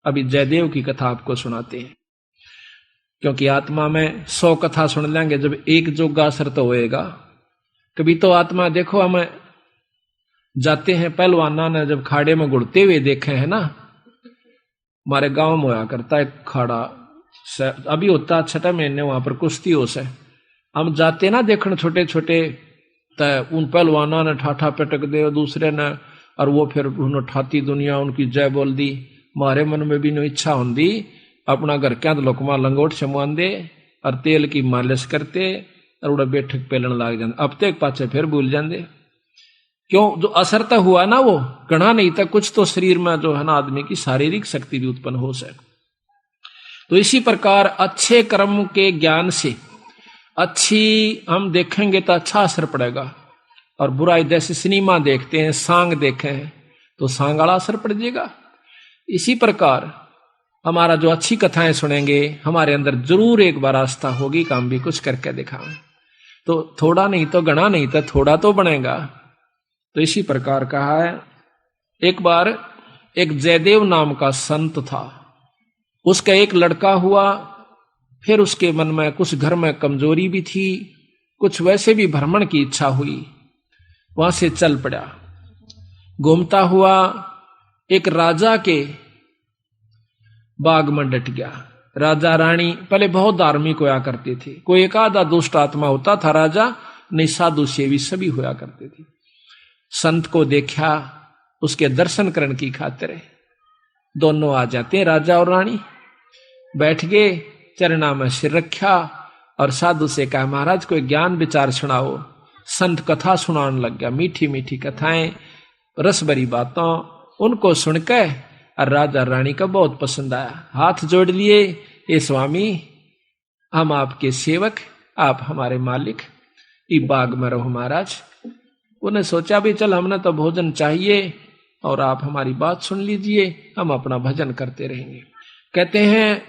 अभी जयदेव की कथा आपको सुनाते हैं, क्योंकि आत्मा में 100 कथा सुन लेंगे, जब एक जोगा असर तो होएगा। कभी तो आत्मा देखो, हम जाते हैं पहलवाना ने जब खाड़े में गुड़ते हुए देखे हैं ना, हमारे गांव में होया करता है खाड़ा, अभी होता 6 महीने वहां पर कुश्ती हो से, हम जाते ना देखने छोटे छोटे, उन पहलवाना ने ठाठा पटक दे दूसरे ने, और वो फिर उन्होंने ठाती दुनिया उनकी जय बोल दी। हमारे मन में भी नो इच्छा होंगी अपना घर क्या लोकमा लंगोट से दे और तेल की मालिश करते और उड़ा बैठक पेलन लाग जाते, अब तक पाचे फिर भूल जाते। क्यों? जो असर तक हुआ ना वो गणा नहीं था, कुछ तो शरीर में जो है ना आदमी की शारीरिक शक्ति भी उत्पन्न हो सके। तो इसी प्रकार अच्छे कर्म के ज्ञान से अच्छी हम देखेंगे तो अच्छा असर पड़ेगा, और बुराई जैसे सिनेमा देखते हैं, सांग देखे हैं तो सांग वाला असर पड़ जाएगा। इसी प्रकार हमारा जो अच्छी कथाएं सुनेंगे, हमारे अंदर जरूर एक बार आस्था होगी कि हम भी कुछ करके दिखाएं, तो थोड़ा नहीं तो गणा नहीं तो थोड़ा तो बनेगा। तो इसी प्रकार कहा है, एक बार एक जयदेव नाम का संत था, उसका एक लड़का हुआ, फिर उसके मन में कुछ घर में कमजोरी भी थी, कुछ वैसे भी भ्रमण की इच्छा हुई, वहां से चल पड़ा। घूमता हुआ एक राजा के बाग में डट गया। राजा रानी पहले बहुत धार्मिक होया करते थे, कोई एक आधा दुष्ट आत्मा होता था राजा, नहीं साधु सेवी सभी होया करते थे। संत को देखा, उसके दर्शन करने की खातिर दोनों आ जाते हैं, राजा और रानी बैठ गए, चरणा में सिर रखा और साधु से कहा, महाराज कोई ज्ञान विचार सुनाओ। संत कथा सुनाने लग गया, मीठी मीठी कथाएं, रस भरी बातों, उनको सुनकर और राजा रानी का बहुत पसंद आया। हाथ जोड़ लिए, ये स्वामी हम आपके सेवक, आप हमारे मालिक, इस बाग में रहो महाराज। उन्हें सोचा भी चल हमने तो भोजन चाहिए और आप हमारी बात सुन लीजिए, हम अपना भजन करते रहेंगे। कहते हैं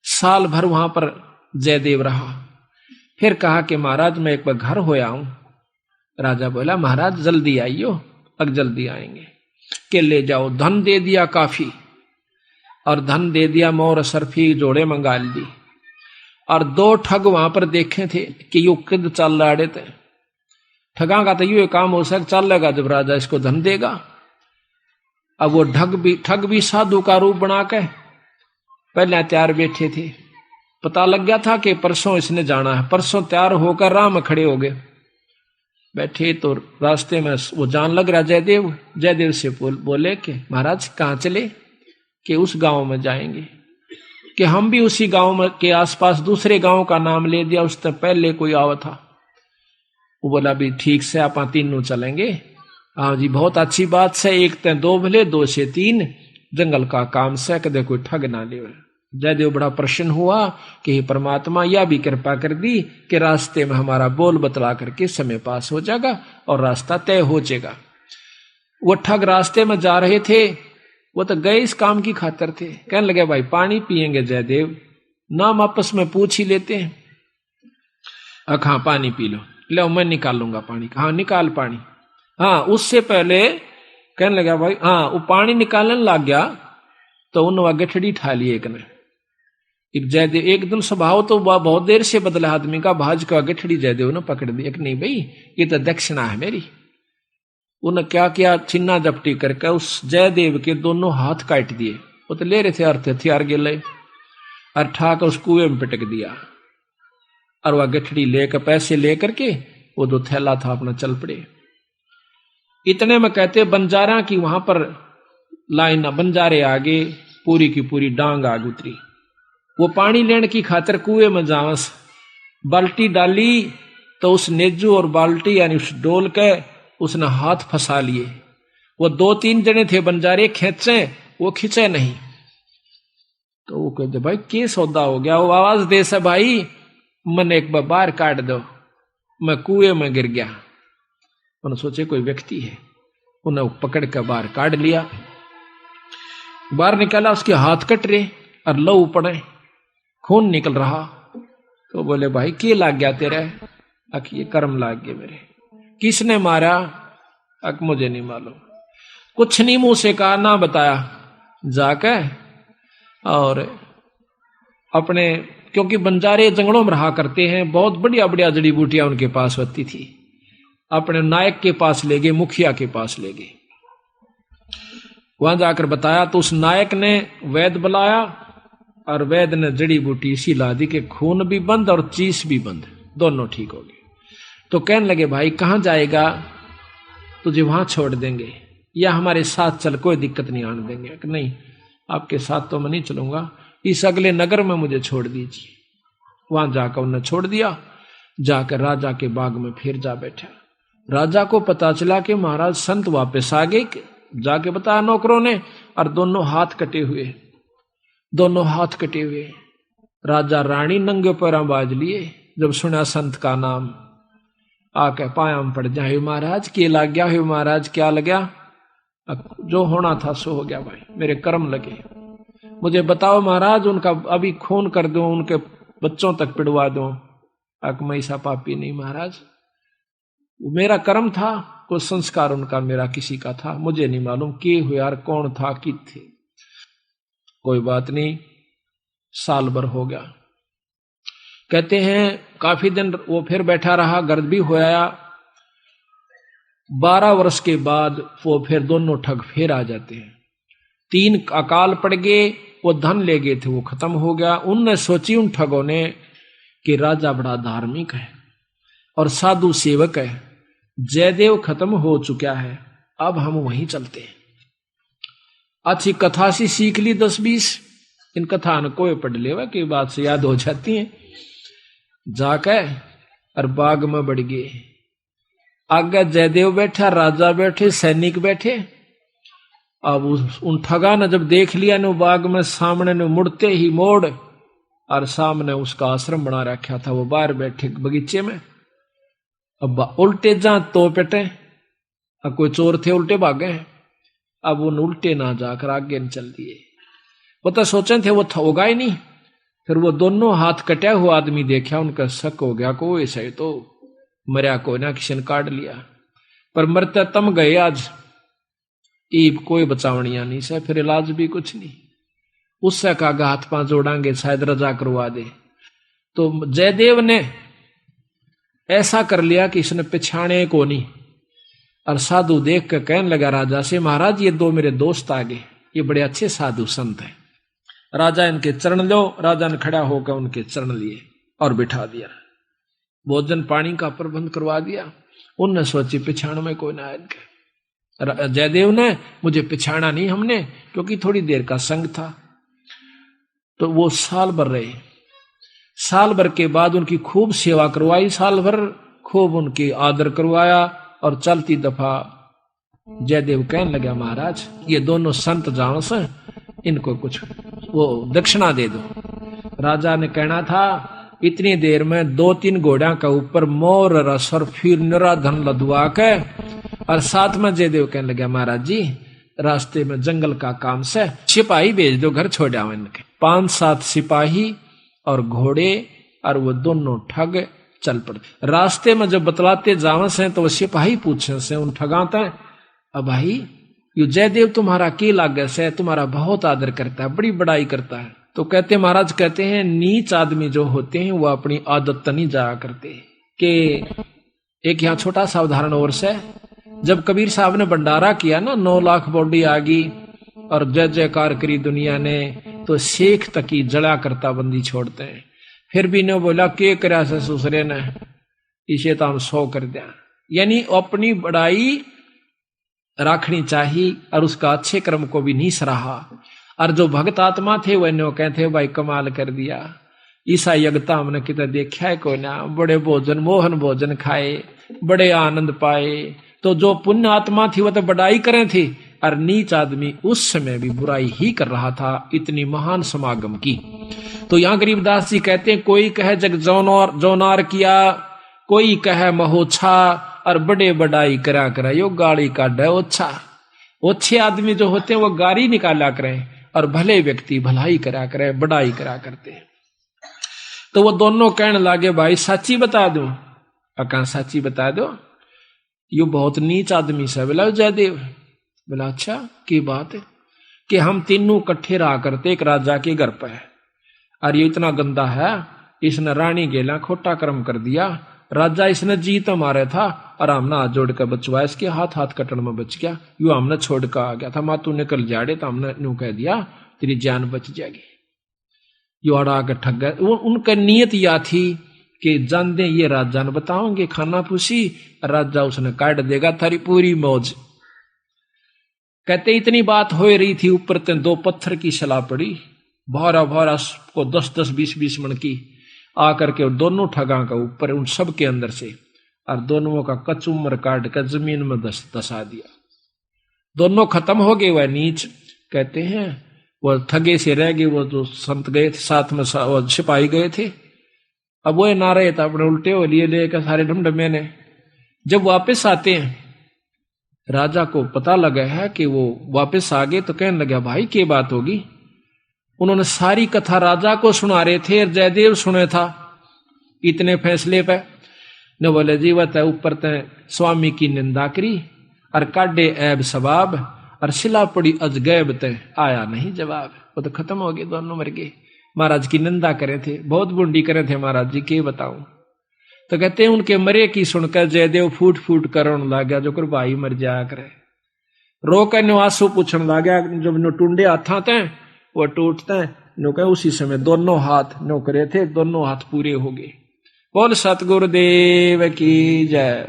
साल भर वहां पर जयदेव रहा, फिर कहा कि महाराज मैं एक बार घर होया हूं। राजा बोला महाराज जल्दी आइयो, अब जल्दी आएंगे। के ले जाओ, धन दे दिया काफी, और धन दे दिया, मोर सरफी जोड़े मंगा ली, और 2 ठग वहां पर देखे थे कि यू किद चल रहे थे। ठगा का तो यू काम हो सक चलेगा जब राजा इसको धन देगा। अब वो ठग भी साधु का रूप बना के पहले तैयार बैठे थे, पता लग गया था कि परसों इसने जाना है, परसों तैयार होकर राह में खड़े हो गए। बैठे तो रास्ते में वो जान लग रहा जयदेव से बोले कि महाराज कहाँ चले? कि उस गांव में जाएंगे। कि हम भी उसी गांव में के आसपास दूसरे गांव का नाम ले दिया, उससे पहले कोई आवा था। वो बोला भी ठीक से आप तीनों चलेंगे। हाँ जी बहुत अच्छी बात से, 1 से 2 भले 2 से 3, जंगल का काम से कदे कोई ठग ना ले। जयदेव बड़ा प्रसन्न हुआ कि हे परमात्मा यह भी कृपा कर दी कि रास्ते में हमारा बोल बतला करके समय पास हो जाएगा और रास्ता तय हो जाएगा। वो ठग रास्ते में जा रहे थे, वो तो गए इस काम की खातिर थे। कहने लगे भाई पानी पिएंगे जयदेव? नाम आपस में पूछ ही लेते हैं। हाँ पानी पी लो मैं निकालूंगा पानी। हाँ निकाल पानी। हाँ उससे पहले कहने लगा भाई, हाँ वो पानी निकालने लग गया तो उन्होंने गठड़ी ठा ली एक ने। जयदेव एकदम स्वभाव तो बहुत देर से बदला आदमी का, भाज का गठड़ी जयदेव ने पकड़ दी। एक नहीं भाई ये तो दक्षिणा है मेरी। उन्हें क्या किया, छिन्ना जपटी करके उस जयदेव के दोनों हाथ काट दिए। वो तो ले रहे थे अर्थ हथियार गिले, और ठाकर उस कुएं में पिटक दिया। और वह गठड़ी लेकर पैसे लेकर के वो जो थैला था अपना चल पड़े। इतने में कहते बंजारा की वहां पर लाइन, बंजारे आगे पूरी की पूरी डांग आग उतरी। वो पानी लेने की खातिर कुएं में जावस बाल्टी डाली तो उस नेजू और बाल्टी यानी उस डोल के उसने हाथ फंसा लिए। वो 2-3 जने थे बंजारे, खेचे वो खींचे नहीं। तो वो कहते भाई क्या सौदा हो गया? वो आवाज दे से भाई मन एक बार बाहर काट दो, मैं कुएं में गिर गया। उन्होंने सोचे कोई व्यक्ति है, उन्हें पकड़ कर बाहर काट लिया। बाहर निकाला, उसके हाथ कट रहे और लहू पड़े, खून निकल रहा। तो बोले भाई क्या लाग गया तेरे? अक ये कर्म लाग गए मेरे। किसने मारा? अक मुझे नहीं मालूम। कुछ नहीं मुंह से कहा, ना बताया। जाकर और अपने, क्योंकि बंजारे जंगलों में रहा करते हैं, बहुत बढ़िया बढ़िया जड़ी बूटियां उनके पास होती थी। अपने नायक के पास ले गए, मुखिया के पास ले गए। वहां जाकर बताया तो उस नायक ने वैद्य बुलाया और वैद्य ने जड़ी बूटी इसी ला दी कि खून भी बंद और चीस भी बंद, दोनों ठीक हो गए। तो कहने लगे भाई कहां जाएगा, तुझे वहां छोड़ देंगे या हमारे साथ चल, कोई दिक्कत नहीं आने देंगे। कि नहीं, आपके साथ तो मैं नहीं चलूंगा, इस अगले नगर में मुझे छोड़ दीजिए। वहां जाकर उन्हें छोड़ दिया। जाकर राजा के बाग में फिर जा बैठा। राजा को पता चला कि महाराज संत वापस आ गए। जाके बताया नौकरों ने, और दोनों हाथ कटे हुए, दोनों हाथ कटे हुए। राजा रानी नंगे पैरों बाज लिए। जब सुना संत का नाम, आके पाया में पड़ जाए, महाराज के लग गया है, महाराज क्या लग गया? जो होना था सो हो गया भाई, मेरे कर्म लगे। मुझे बताओ महाराज, उनका अभी खून कर दो, उनके बच्चों तक पिड़वा दो। मैं ऐसा पापी नहीं महाराज, मेरा कर्म था, कोई संस्कार उनका मेरा किसी का था, मुझे नहीं मालूम के हुए यार, कौन था कि थे। कोई बात नहीं, साल भर हो गया। कहते हैं काफी दिन वो फिर बैठा रहा, गर्द भी हो आया। 12 वर्ष के बाद वो फिर दोनों ठग फिर आ जाते हैं। 3 अकाल पड़ गए, वो धन ले गए थे, वो खत्म हो गया। उनने सोची उन ठगों ने कि राजा बड़ा धार्मिक है और साधु सेवक है, जयदेव खत्म हो चुका है, अब हम वहीं चलते हैं। अच्छी कथा सी सीख ली 10-20, इन कथा न कोई पढ़ लेवा की बात से याद हो जाती है। जाकर और बाग में बढ़ गए। आगे जयदेव बैठा, राजा बैठे, सैनिक बैठे। अब उन ठगा ने जब देख लिया न बाग में, सामने ने मुड़ते ही मोड़, और सामने उसका आश्रम बना रखा था, वो बाहर बैठे बगीचे में। अब उल्टे जा तो पेटे, अब कोई चोर थे उल्टे भागे हैं। अब उन उल्टे ना जाकर आगे न चल दिए। वो तो सोचे थे वो होगा ही नहीं। फिर वो दोनों हाथ कटा हुआ आदमी देखा, उनका शक हो गया को ऐसा ही तो मरिया को ना किसी ने काट लिया, पर मरते तम गए आज, ईब कोई बचावनिया नहीं से, फिर इलाज भी कुछ नहीं। उससे कहा हाथ पांव जोड़ांगे शायद रजा करवा दे। तो जयदेव ने ऐसा कर लिया कि इसने पिछाने को नहीं, और साधु देख कर कहने लगा राजा से, महाराज ये 2 मेरे दोस्त आ गए, ये बड़े अच्छे साधु संत हैं, राजा इनके चरण लो। राजा ने खड़ा होकर उनके चरण लिए और बिठा दिया, भोजन पानी का प्रबंध करवा दिया। उनने सोची पिछाण में कोई ना आए इनके। जयदेव ने मुझे पिछाना नहीं हमने, क्योंकि थोड़ी देर का संग था। तो वो साल भर रहे। साल भर के बाद उनकी खूब सेवा करवाई, साल भर खूब उनकी आदर करवाया। और चलती दफा जयदेव कहने लगा, महाराज ये दोनों संत जान से, इनको कुछ वो दक्षिणा दे दो। राजा ने कहना था इतनी देर में 2-3 घोड़ा का ऊपर मोर रस और फिर निरा धन लदवा के, और साथ में जयदेव कहने लगा, महाराज जी रास्ते में जंगल का काम से सिपाही भेज दो, घर छोड़ आओ इनके। 5-7 सिपाही और घोड़े, और वो दोनों ठग चल पड़ते। रास्ते में जब बतलाते जावे से तो वो सिपाही पूछे से उन ठगाते, अब भाई यो जयदेव तुम्हारा के लागे से, तुम्हारा बहुत आदर करता है, बड़ी बड़ाई करता है। तो कहते महाराज कहते हैं नीच आदमी जो होते हैं वो अपनी आदत नहीं जाया करते। कि एक यहाँ छोटा सा उदाहरण और से, जब कबीर साहब ने भंडारा किया ना, 9 लाख बॉडी आ गई और जय जयकार करी दुनिया ने, तो शेख तक ही जड़ा करता बंदी छोड़ते हैं। फिर भी ने बोला के करा से ससुरे ने, इसे तो हम 100 कर दिया। यानी अपनी बड़ाई रखनी चाहिए और उसका अच्छे कर्म को भी नहीं सराहा। और जो भक्त आत्मा थे वह कहते भाई कमाल कर दिया, ईसा यज्ञता हमने कितना देखा है कोई ना, बड़े भोजन मोहन भोजन खाए, बड़े आनंद पाए। तो जो पुण्य आत्मा थी वह तो बड़ाई करे थी, और नीच आदमी उस समय भी बुराई ही कर रहा था, इतनी महान समागम की। तो यहाँ गरीबदास जी कहते हैं कोई कहे जग जौनार किया, कोई कहे महोछा, और बड़े बड़ाई करा करा यो गाड़ी काटे ओछा। ओछे आदमी जो होते हैं वो गाड़ी निकाला करें, और भले व्यक्ति भलाई करा करे, बड़ाई करा करते हैं। तो वो दोनों कहने लगे भाई सच्ची बता दो। अका सच्ची बता दो, यो बहुत नीच आदमी से। बोला जयदेव। बोला अच्छा की बात है। कि हम तीनों इकट्ठे रहा करते एक राजा के घर पर, और ये इतना गंदा है, इसने रानी गेला खोटा कर्म कर दिया, राजा इसने जीत मारे था और हमने हाथ जोड़ कर बचवाया, इसके हाथ हाथ कटन में बच गया, यू हमने छोड़ कर आ गया था, माँ तू निकल जाड़े तो हमने यूं कह दिया तेरी जान बच जाएगी। यू अड़ा के ठग गए। उनका नियत या थी कि जान दे ये राजा ने बताओगे खाना पूछी, राजा उसने काट देगा थारी पूरी मौज। कहते इतनी बात हो रही थी, ऊपर ते 2 पत्थर की सलाह पड़ी, भारा भारा को 10-10 20-20 मन की आकर के दोनों ठगा का ऊपर उन सब के अंदर से, और दोनों का कचुम्बर काट कर जमीन में दसा दिया। दोनों खत्म हो गए। वह नीच कहते हैं वो ठगे से रह गए, वो जो संत गए थे साथ में वो सिपाही गए थे, अब वो ना रहे था, अपने उल्टे हो लिए लेकर सारे ढमढमे ने। जब वापस आते हैं राजा को पता लगा है कि वो वापस आ गए, तो कहने लगा भाई क्या बात होगी। उन्होंने सारी कथा राजा को सुना रहे थे, जयदेव सुने था इतने फैसले पे। न बोले जीवत है ऊपर तय स्वामी की निंदा करी और काटे ऐब सवाब, और सिला पड़ी अजगैब तय आया नहीं जवाब। वो तो खत्म हो गए, दोनों मर गए। महाराज की निंदा करे थे, बहुत बुंडी करे थे महाराज जी, के बताऊं। तो कहते हैं उनके मरे की सुनकर जयदेव फूट फूट करने लग गया, जो कर भाई मर जाया करे। रो कर निवासो पूछने लग गया, जब नो टूंडे हाथा थे वो टूटते नो कहे उसी समय दोनों हाथ नो करे थे, दोनों हाथ पूरे हो गए। बोल सतगुरुदेव की जय।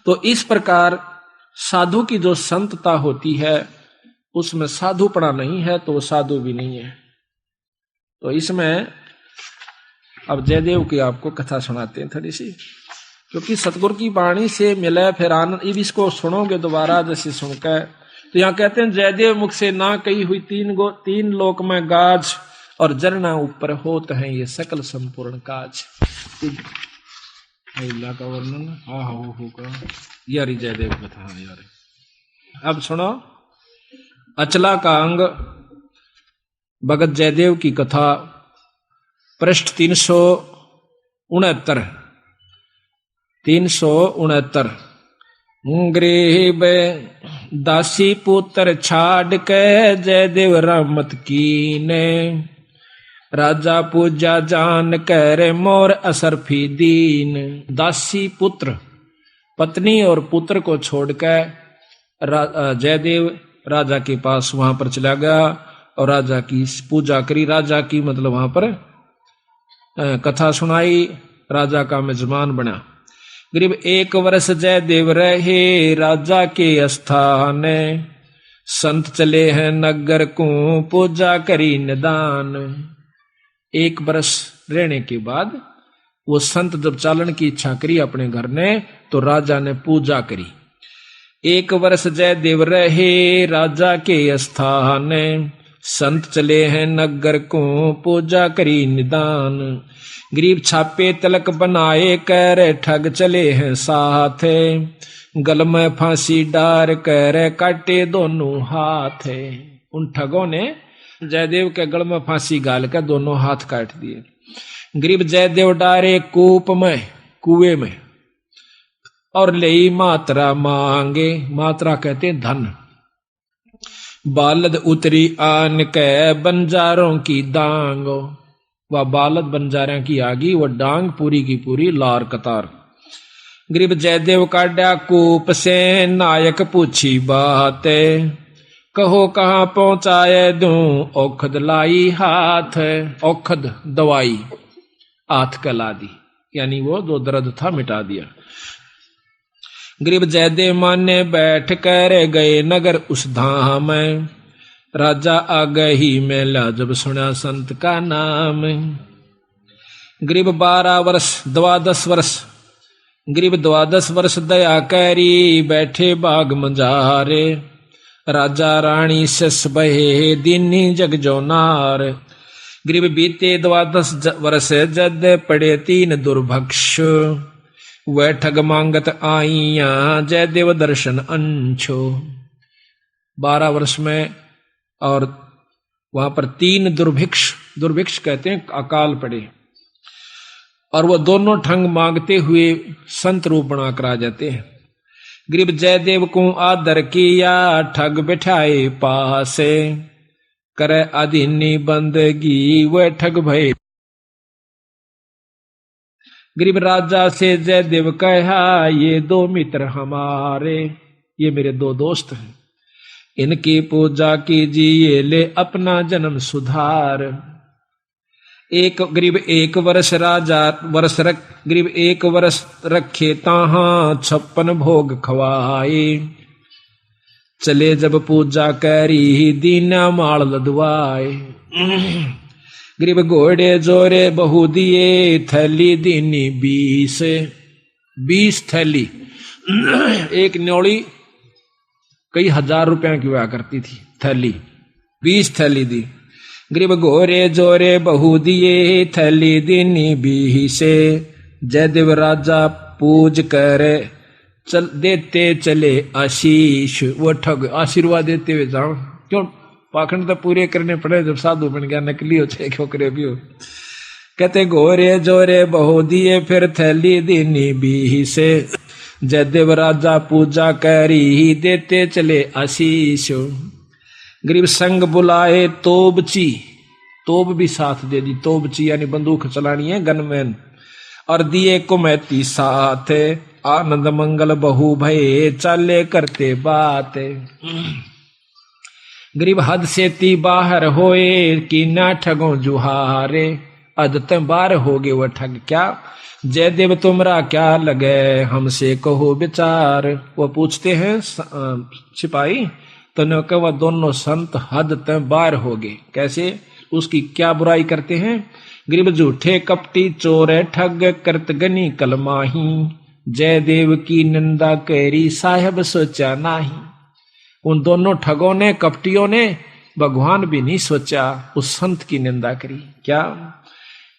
तो इस प्रकार साधु की जो संतता होती है उसमें साधुपना नहीं है तो वो साधु भी नहीं है। तो इसमें अब जयदेव की आपको कथा सुनाते हैं थोड़ी सी, क्योंकि सतगुरु की वाणी से मिले फिर आनंद। अब इसको सुनोगे दोबारा जैसे सुनकर, तो यहाँ कहते हैं जयदेव मुख से ना कही हुई 3 लोक में गाज, और जरना ऊपर होत है ये सकल संपूर्ण काज। का वर्णन हाँ होगा यारी जयदेव कथा यार। अब सुनो अचला का अंग भगत जयदेव की कथा, पृष्ठ 369। गरीब दासी पुत्र छाड़ के जयदेव रहमत कीने, राजा पूजा जान कर मोर असरफी दीन। दासी पुत्र पत्नी और पुत्र को छोड़कर जयदेव राजा के पास वहां पर चला गया और राजा की पूजा करी। राजा की मतलब वहां पर कथा सुनाई, राजा का मेजबान बना। करीब 1 वर्ष जयदेव रहे राजा के स्थान, संत चले हैं नगर को पूजा करी निदान। 1 वर्ष रहने के बाद वो संत जब चालन की इच्छा करी अपने घर ने, तो राजा ने पूजा करी। 1 वर्ष जयदेव रहे राजा के स्थान, संत चले हैं नगर को पूजा करी निदान। गरीब छापे तिलक बनाए कर ठग चले हैं साथ, गल में फांसी डार कर काटे दोनों हाथ। उन ठगों ने जयदेव के गल में फांसी गाल कर दोनों हाथ काट दिए। गरीब जयदेव डारे कुएं में और ले मात्रा मांगे, मात्रा कहते धन। बालद उतरी आन के बंजारों की दांग, वह बालद बंजारों की आगी, वह डांग पूरी की पूरी लार कतार। गरीब जयदेव काटा कूप से नायक पूछी बात, कहो कहाँ पहुंचाए दूं औखद लाई हाथ। औखद दवाई हाथ कला दी, यानी वो जो दर्द था मिटा दिया। गरीब जयदेव माने बैठ कर गए नगर उस धाम, राजा आ गई मेला जब सुना संत का नाम। गरीब 12 वर्ष 12 वर्ष, गरीब 12 वर्ष दया करी बैठे बाग मंजारे, राजा रानी सस बहे दीनी जग जो नार। गरीब बीते 12 वर्ष जद पड़े 3 दुर्भक्ष, वह ठग मांगत आईया जयदेव दर्शन अंशो। 12 वर्ष में और वहां पर 3 दुर्भिक्ष कहते हैं अकाल पड़े, और वो दोनों ठग मांगते हुए संत रूप बनाकर आ जाते हैं। गरीब जयदेव को आदर किया, ठग बिठाए पासे, करे अधीनी बंदगी वह ठग भय। गरीब राजा से जयदेव कहा, ये दो मित्र हमारे, ये मेरे दो दोस्त हैं, इनकी पूजा कीजिए, ले अपना जन्म सुधार। एक गरीब एक वर्ष राजा गरीब एक वर्ष रखे ताहा, 56 भोग खवाए, चले जब पूजा करी, दीना माल लदवाए। गरीब घोड़े जोरे बहु दिए, थैली दीनी 20 थैली। एक न्योली कई हजार रुपया की हुआ करती थी थैली, 20 थैली दी। गरीब घोरे जोरे बहु दिए, थैली दीनी 20। जयदेव राजा पूज करे, चल देते चले आशीष। वो ठग आशीर्वाद देते हुए जाओ, क्यों पाखंड तो पूरे करने पड़े, जब साधु बन गया नकली हो छे खोकरे भी हो। कहते घोरे जोरे बहु दिए, फिर थैली दीनी 20। जयदेव राजा पूजा करी, देते चले आशीष। गरीब संग बुलाए तोबची, तोब भी साथ दे दी, तोबची यानी बंदूक चलानी है, गनमैन। और दिए कुमैती साथ, आनंद मंगल बहु भये, चाले करते बात। गरीब हद से ती बाहर होए, कि ना ठगो जुहारे, अदत बार हो गए वह ठग क्या। जयदेव तुमरा क्या लगे, हमसे कहो विचार। वो पूछते हैं सिपाही, तो न कह वह दोनों संत हद तक बार हो गए, कैसे, उसकी क्या बुराई करते हैं। गरीब झूठे कपटी चोर ठग, करत गनी कलमाही, जयदेव की निंदा करी, साहेब सोचा नाही। उन दोनों ठगों ने, कपटियों ने भगवान भी नहीं सोचा, उस संत की निंदा करी। क्या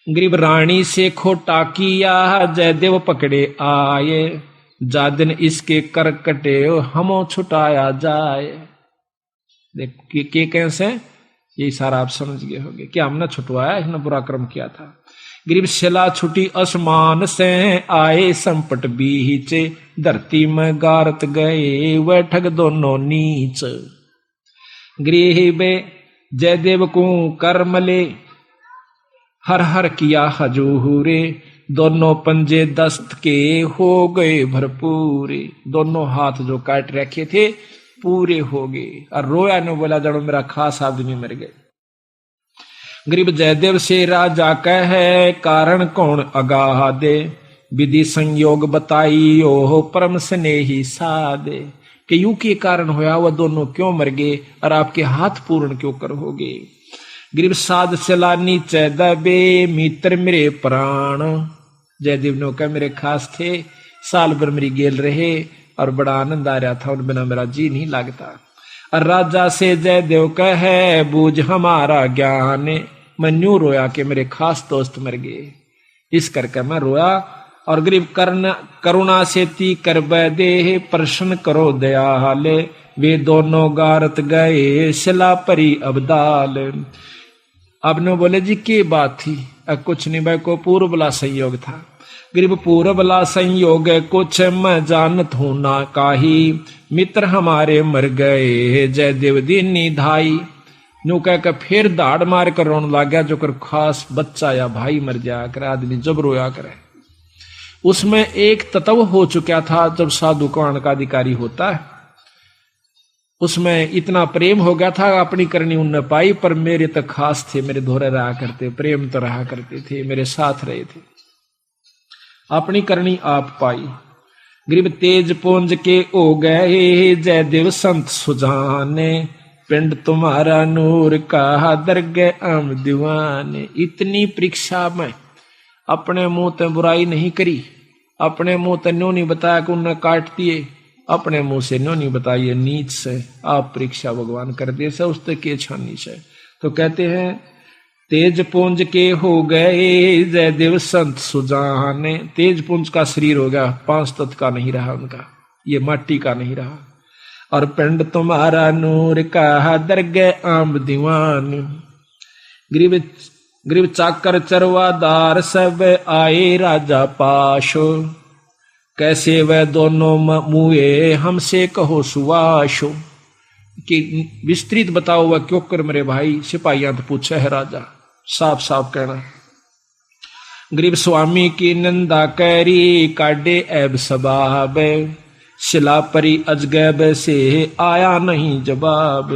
गरीब रानी से खोटा किया, जयदेव पकड़े आए, जादिन इसके कर कटे, हमो छुटाया जाए। देख के कैसे, यही सारा आप समझ गए होंगे, क्या हमने छुटवाया, इसने बुरा कर्म किया था। गरीब शिला छुटी आसमान से, आए संपट बीच, धरती में गारत गए, वह ठग दोनों नीच। गरीब जयदेव को कर्मले, हर हर किया हजूरे, दोनों पंजे दस्त के हो गए भरपूरे। दोनों हाथ जो काट रखे थे पूरे हो गए। और रोया ने बोला, जड़ो मेरा खास आदमी मर गए। गरीब जयदेव से राजा कहे, कारण कौन अगाह दे, विधि संयोग बताई, ओह परम स्नेही सादे। कि यूं के कारण होया, वह दोनों क्यों मर गए, और आपके हाथ पूर्ण क्यों कर हो गए। गरीब साध चला नीचे दबे, मित्र मेरे प्राण। जयदेव ने कहा, मेरे खास थे, साल भर मेरी गेल रहे, और बड़ा आनंद आ रहा था, उन बिना मेरा जी नहीं लगता। और राजा से जयदेव कहे, बूझ हमारा ज्ञान, मैं न्यू रोया कि मेरे खास दोस्त मर गए, इस करके मैं रोया। और गरीब करुणा से ती कर दे, प्रश्न करो दयाले, वे दोनों गारत गए, शिला परी अबदाल। अब ने बोले जी की बात थी, कुछ नहीं भाई, को पूर्वला संयोग था। गरीब पूर्वला संयोग कुछ मैं जानत हूं ना काही, मित्र हमारे मर गए, जयदेव दीनी धाई। न्यू कह कर फिर दाड़ मार कर रोने लग गया, जो कर खास बच्चा या भाई मर जाया करे, आदमी जब रोया करे। उसमें एक तत्व हो चुका था, जब साधु कौन का अधिकारी होता है, उसमें इतना प्रेम हो गया था, अपनी करनी उनने पाई, पर मेरे तो खास थे, मेरे धोरे रहा करते, प्रेम तो रहा करते थे, मेरे साथ रहे थे, अपनी करनी आप पाई। गरीब तेज पुंज के हो गए, जयदेव संत सुजाने, पिंड तुम्हारा नूर का दरगे आम दीवाने। इतनी परीक्षा में अपने मुंह ते बुराई नहीं करी, अपने मुंह ते न्यों नहीं बताया कि उन्हें काट दिए, अपने मुंह से न्यों नहीं बताइए नीच से, आप परीक्षा भगवान कर दे से, उससे के छानी से। तो कहते हैं तेज पुंज के हो गए, जयदेव संत सुजाने। तेज पुंज का शरीर हो गया, 5 तत्व का नहीं रहा उनका, ये माटी का नहीं रहा। और पिंड तुम्हारा नूर का दरगे आम दीवान। गरीब चाकर चरवादार सब आए राजा पाशो, कैसे वह दोनों मुए हमसे कहो सुवाशो, कि विस्तृत बताओ वह क्यों कर मेरे भाई। सिपाहियां तो पूछे है राजा, साफ साफ कहना। गरीब स्वामी की निंदा कैरी काटे ऐब सबाब, शिला परी अजगैब से आया नहीं जवाब।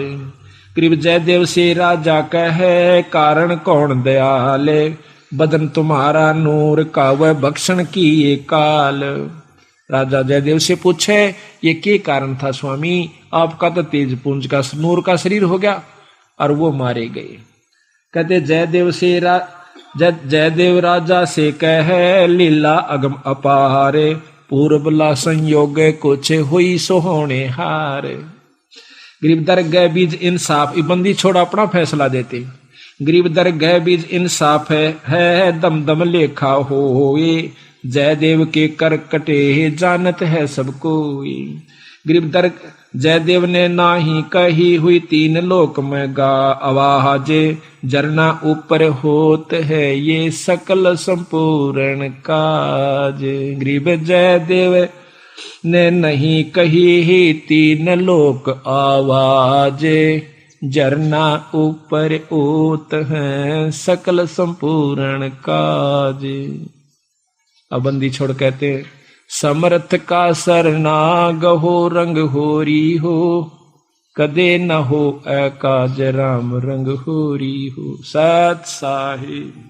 गरीब जयदेव से राजा कहे कारण कौन दयाले, बदन तुम्हारा नूर का वह भक्षण की ये काल। राजा जयदेव से पूछे ये क्या कारण था स्वामी, आपका तो तेज पुंज का नूर का शरीर हो गया और वो मारे गए। कहते जयदेव राजा से कहे लीला अगम अपारे, पूर्वला संयोग कुछ हुई सोहोने हार। गरीब दर गए बीज इंसाफ, बंदी छोड़ अपना फैसला देते। गरीब दर गए बीज इंसाफ है दम दम लेखा होए, जयदेव के कर कटे जानत है सबको। गरीब दर जयदेव ने नाही कही हुई तीन लोक में गा आवाज, जरना ऊपर होत है ये सकल संपूर्ण काज। गरीब जयदेव ने नहीं कही ही तीन लोक आवाज, जरना ऊपर होत है सकल संपूर्ण काज। अब बंदी छोड़ कहते समर्थ का सरना गहो रंग होरी हो, कदे न हो एकाज राम रंग होरी हो। सत साहिब।